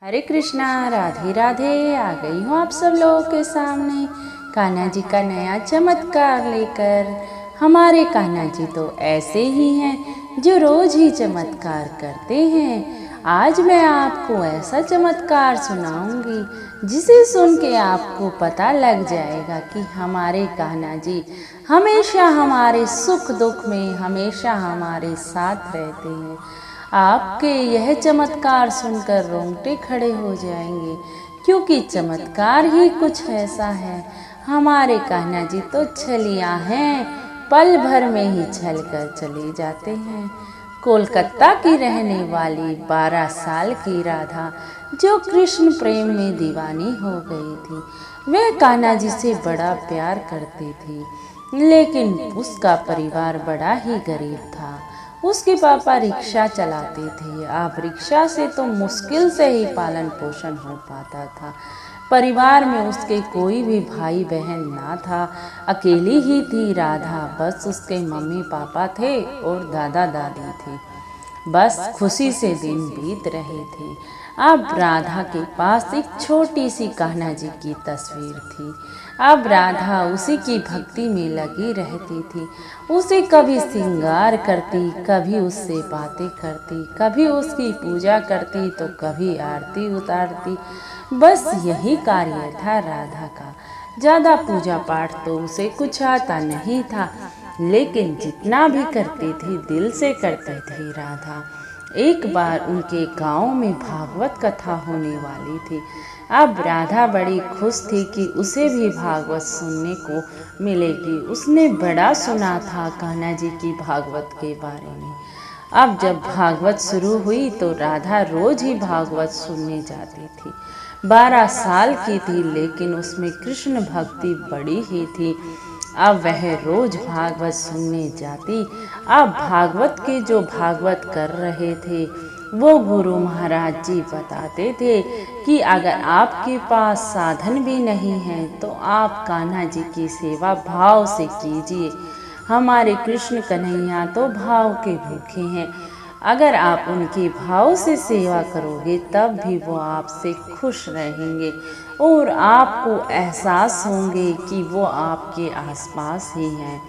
हरे कृष्णा, राधे राधे। आ गई हूँ आप सब लोगों के सामने कान्हा जी का नया चमत्कार लेकर। हमारे कान्हा जी तो ऐसे ही हैं जो रोज ही चमत्कार करते हैं। आज मैं आपको ऐसा चमत्कार सुनाऊंगी जिसे सुन के आपको पता लग जाएगा कि हमारे कान्हा जी हमेशा हमारे सुख दुख में हमेशा हमारे साथ रहते हैं। आपके यह चमत्कार सुनकर रोंगटे खड़े हो जाएंगे, क्योंकि चमत्कार ही कुछ ऐसा है। हमारे कान्हा जी तो छलियां हैं, पल भर में ही छल कर चले जाते हैं। कोलकाता की रहने वाली 12 साल की राधा, जो कृष्ण प्रेम में दीवानी हो गई थी, वह कान्हा जी से बड़ा प्यार करती थी। लेकिन उसका परिवार बड़ा ही गरीब था। उसके पापा रिक्शा चलाते थे। अब रिक्शा से तो मुश्किल से ही पालन पोषण हो पाता था। परिवार में उसके कोई भी भाई बहन ना था। अकेली ही थी राधा। बस उसके मम्मी पापा थे और दादा दादी थे। बस खुशी से दिन बीत रहे थे। अब राधा के पास एक छोटी सी कान्हा जी की तस्वीर थी। अब राधा उसी की भक्ति में लगी रहती थी। उसे कभी श्रृंगार करती, कभी उससे बातें करती, कभी उसकी पूजा करती तो कभी आरती उतारती। बस यही कार्य था राधा का। ज़्यादा पूजा पाठ तो उसे कुछ आता नहीं था, लेकिन जितना भी करती थी दिल से करती थी राधा। एक बार उनके गांव में भागवत कथा होने वाली थी। अब राधा बड़ी खुश थी कि उसे भी भागवत सुनने को मिलेगी। उसने बड़ा सुना था कान्हा जी की भागवत के बारे में। अब जब भागवत शुरू हुई तो राधा रोज ही भागवत सुनने जाती थी। 12 साल की थी, लेकिन उसमें कृष्ण भक्ति बड़ी ही थी। अब वह रोज भागवत सुनने जाती। अब भागवत के जो भागवत कर रहे थे वो गुरु महाराज जी बताते थे कि अगर आपके पास साधन भी नहीं है तो आप कान्हा जी की सेवा भाव से कीजिए। हमारे कृष्ण कन्हैया तो भाव के भूखे हैं। अगर आप उनके भाव से सेवा करोगे तब भी वो आपसे खुश रहेंगे और आपको एहसास होंगे कि वो आपके आसपास ही हैं।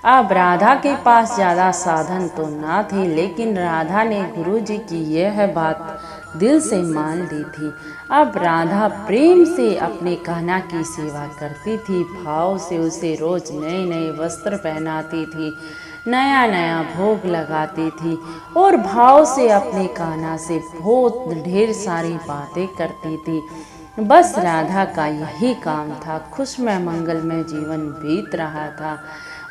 अब राधा के पास ज़्यादा साधन तो ना थे, लेकिन राधा ने गुरु जी की यह बात दिल से मान ली थी। अब राधा प्रेम से अपने कान्हा की सेवा करती थी। भाव से उसे रोज नए नए वस्त्र पहनाती थी, नया नया भोग लगाती थी और भाव से अपने कान्हा से बहुत ढेर सारी बातें करती थी। बस राधा का यही काम था। खुश में मंगलमय जीवन बीत रहा था।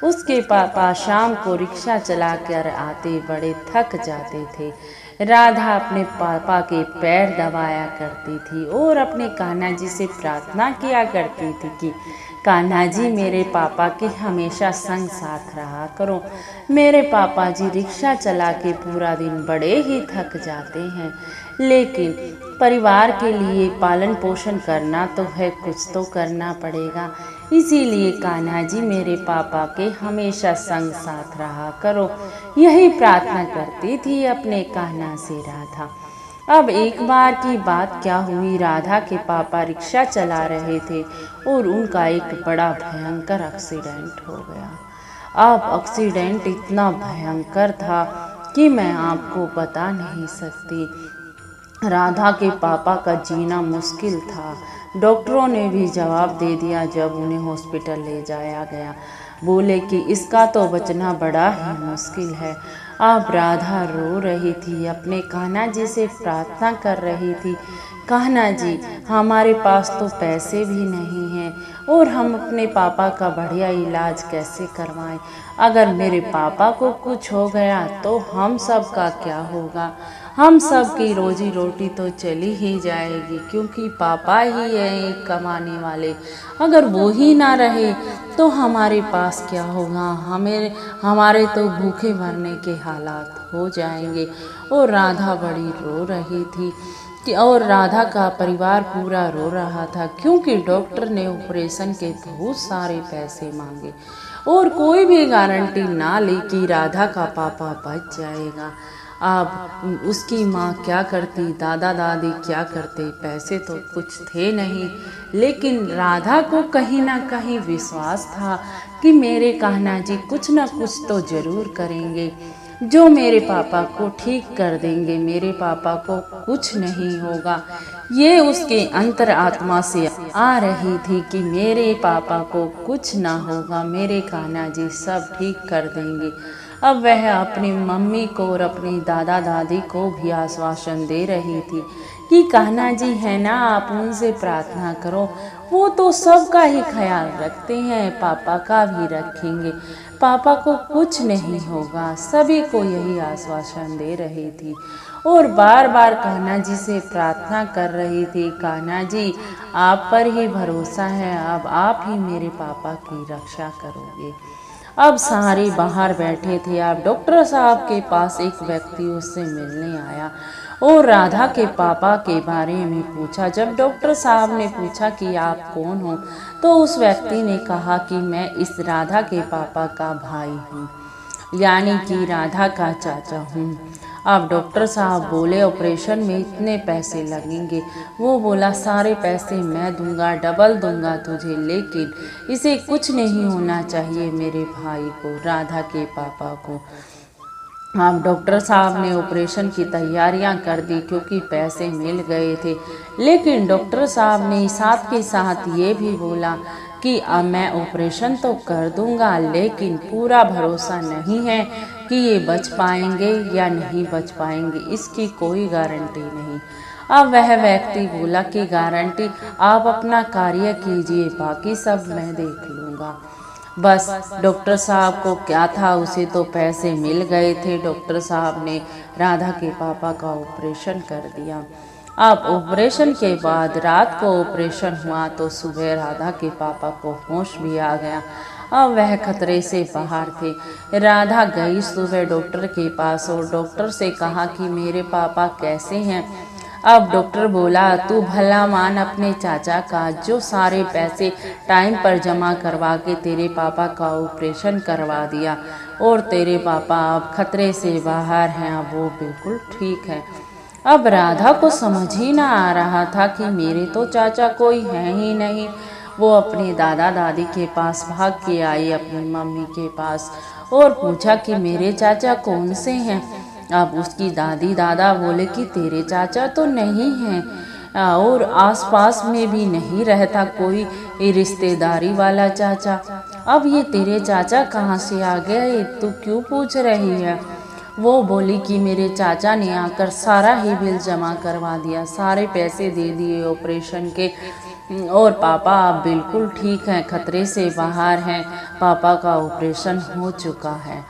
उसके पापा शाम को रिक्शा चलाकर आते बड़े थक जाते थे। राधा अपने पापा के पैर दबाया करती थी और अपने कान्हा जी से प्रार्थना किया करती थी कि कान्हा जी मेरे पापा के हमेशा संग साथ रहा करो। मेरे पापा जी रिक्शा चला के पूरा दिन बड़े ही थक जाते हैं, लेकिन परिवार के लिए पालन पोषण करना तो है, कुछ तो करना पड़ेगा। इसीलिए कान्हा जी मेरे पापा के हमेशा संग साथ रहा करो। यही प्रार्थना करती थी अपने कान्हा से राधा। अब एक बार की बात क्या हुई, राधा के पापा रिक्शा चला रहे थे और उनका एक बड़ा भयंकर एक्सीडेंट हो गया। अब एक्सीडेंट इतना भयंकर था कि मैं आपको बता नहीं सकती। राधा के पापा का जीना मुश्किल था। डॉक्टरों ने भी जवाब दे दिया जब उन्हें हॉस्पिटल ले जाया गया। बोले कि इसका तो बचना बड़ा ही मुश्किल है। अब राधा रो रही थी, अपने कान्हा जी से प्रार्थना कर रही थी, कान्हा जी हमारे पास तो पैसे भी नहीं हैं और हम अपने पापा का बढ़िया इलाज कैसे करवाएं। अगर मेरे पापा को कुछ हो गया तो हम सब का क्या होगा। हम सब की रोजी रोटी तो चली ही जाएगी, क्योंकि पापा ही हैं एक कमाने वाले। अगर वो ही ना रहे तो हमारे पास क्या होगा। हमारे तो भूखे मरने के हालात हो जाएंगे। और राधा बड़ी रो रही थी और राधा का परिवार पूरा रो रहा था, क्योंकि डॉक्टर ने ऑपरेशन के बहुत सारे पैसे मांगे और कोई भी गारंटी ना ली कि राधा का पापा बच जाएगा। अब उसकी माँ क्या करती, दादा दादी क्या करते, पैसे तो कुछ थे नहीं, लेकिन राधा को कहीं ना कहीं विश्वास था कि मेरे कान्हा जी कुछ ना कुछ तो जरूर करेंगे, जो मेरे पापा को ठीक कर देंगे, मेरे पापा को कुछ नहीं होगा। ये उसके अंतर आत्मा से आ रही थी कि मेरे पापा को कुछ ना होगा, मेरे कान्हा जी सब ठीक कर देंगे। अब वह अपनी मम्मी को और अपनी दादा दादी को भी आश्वासन दे रही थी कि कान्हा जी है ना, आप उनसे प्रार्थना करो, वो तो सबका ही ख्याल रखते हैं, पापा का भी रखेंगे, पापा को कुछ नहीं होगा। सभी को यही आश्वासन दे रही थी और बार बार कान्हा जी से प्रार्थना कर रही थी, कान्हा जी आप पर ही भरोसा है, अब आप ही मेरे पापा की रक्षा करोगे। अब सारे बाहर बैठे थे। अब डॉक्टर साहब के पास एक व्यक्ति उससे मिलने आया और राधा के पापा के बारे में पूछा। जब डॉक्टर साहब ने पूछा कि आप कौन हो, तो उस व्यक्ति ने कहा कि मैं इस राधा के पापा का भाई हूँ, यानी कि राधा का चाचा हूँ। अब डॉक्टर साहब बोले ऑपरेशन में इतने पैसे लगेंगे। वो बोला सारे पैसे मैं दूंगा, डबल दूंगा तुझे, लेकिन इसे कुछ नहीं होना चाहिए मेरे भाई को, राधा के पापा को। अब डॉक्टर साहब ने ऑपरेशन की तैयारियां कर दी क्योंकि पैसे मिल गए थे, लेकिन डॉक्टर साहब ने साथ के साथ ये भी बोला कि अब मैं ऑपरेशन तो कर दूंगा, लेकिन पूरा भरोसा नहीं है कि ये बच पाएंगे या नहीं बच पाएंगे, इसकी कोई गारंटी नहीं। अब वह व्यक्ति बोला कि गारंटी आप अपना कार्य कीजिए, बाकी सब मैं देख लूँगा। बस डॉक्टर साहब को क्या था, उसे तो पैसे मिल गए थे। डॉक्टर साहब ने राधा के पापा का ऑपरेशन कर दिया। अब ऑपरेशन के बाद रात को ऑपरेशन हुआ तो सुबह राधा के पापा को होश भी आ गया। अब वह खतरे से बाहर थे। राधा गई सुबह डॉक्टर के पास और डॉक्टर से कहा कि मेरे पापा कैसे हैं। अब डॉक्टर बोला तू भला मान अपने चाचा का, जो सारे पैसे टाइम पर जमा करवा के तेरे पापा का ऑपरेशन करवा दिया और तेरे पापा अब खतरे से बाहर हैं, अब वो बिल्कुल ठीक है। अब राधा को समझ ही ना आ रहा था कि मेरे तो चाचा कोई है ही नहीं। वो अपने दादा दादी के पास भाग के आई, अपनी मम्मी के पास, और पूछा कि मेरे चाचा कौन से हैं। अब उसकी दादी दादा बोले कि तेरे चाचा तो नहीं हैं और आसपास में भी नहीं रहता कोई रिश्तेदारी वाला चाचा। अब ये तेरे चाचा कहाँ से आ गए, तू क्यों पूछ रही है। वो बोली कि मेरे चाचा ने आकर सारा ही बिल जमा करवा दिया, सारे पैसे दे दिए ऑपरेशन के, और पापा अब बिल्कुल ठीक हैं, खतरे से बाहर हैं, पापा का ऑपरेशन हो चुका है।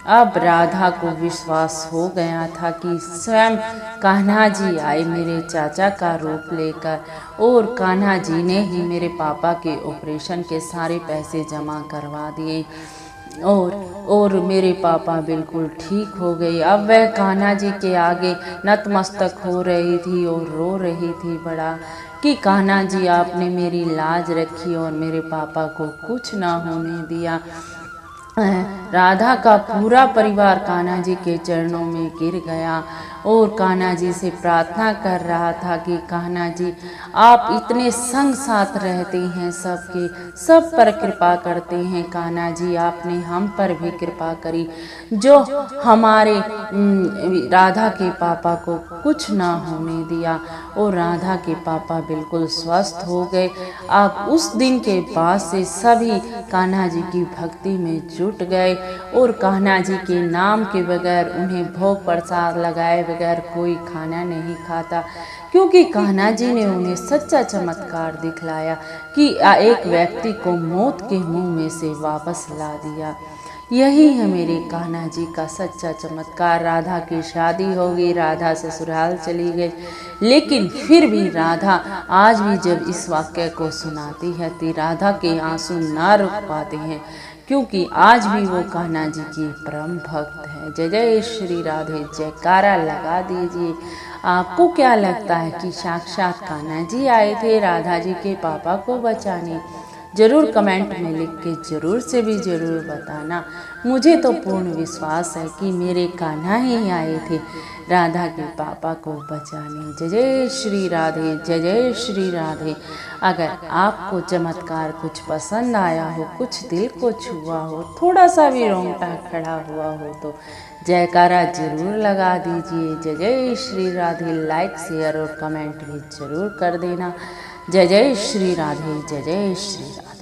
अब राधा को विश्वास हो गया था कि स्वयं कान्हा जी आए मेरे चाचा का रूप लेकर, और कान्हा जी ने ही मेरे पापा के ऑपरेशन के सारे पैसे जमा करवा दिए और मेरे पापा बिल्कुल ठीक हो गए। अब वह कान्हा जी के आगे नतमस्तक हो रही थी और रो रही थी बड़ा कि कान्हा जी आपने मेरी लाज रखी और मेरे पापा को कुछ ना होने दिया। राधा का पूरा परिवार कान्हा जी के चरणों में गिर गया और कान्हा जी से प्रार्थना कर रहा था कि कान्हा जी आप इतने संग साथ रहते हैं, सबके सब पर कृपा करते हैं, कान्हा जी आपने हम पर भी कृपा करी, जो हमारे राधा के पापा को कुछ ना होने दिया, और राधा के पापा बिल्कुल स्वस्थ हो गए। अब उस दिन के बाद से सभी कान्हा जी की भक्ति में जुट गए और कान्हा जी के नाम के बगैर, उन्हें भोग प्रसाद लगाए बगैर कोई खाना नहीं खाता, क्योंकि कान्हा जी ने उन्हें सच्चा चमत्कार दिखलाया कि एक व्यक्ति को मौत के मुंह में से वापस ला दिया। यही है मेरे कान्हा जी का सच्चा चमत्कार। राधा की शादी हो गई, राधा ससुराल चली गई, लेकिन फिर भी राधा आज भी जब इस वाक्य को सुनाती है तो राधा के आंसू ना रुक पाते हैं, क्योंकि आज भी वो कान्हा जी की परम भक्त है। जय जय श्री राधे, जयकारा लगा दीजिए। आपको क्या लगता है कि साक्षात कान्हा जी आए थे राधा जी के पापा को बचाने? ज़रूर कमेंट में लिख के ज़रूर से भी ज़रूर बताना। मुझे तो पूर्ण विश्वास है कि मेरे कान्हा ही आए थे राधा के पापा को बचाने। जय जय श्री राधे, जय जय श्री राधे। अगर आपको चमत्कार कुछ पसंद आया हो, कुछ दिल को छुआ हो, थोड़ा सा भी रोंगटा खड़ा हुआ हो तो जयकारा जरूर लगा दीजिए। जय जय श्री राधे। लाइक शेयर और कमेंट भी जरूर कर देना। जय जय श्री राधे, जय जय श्री राधे।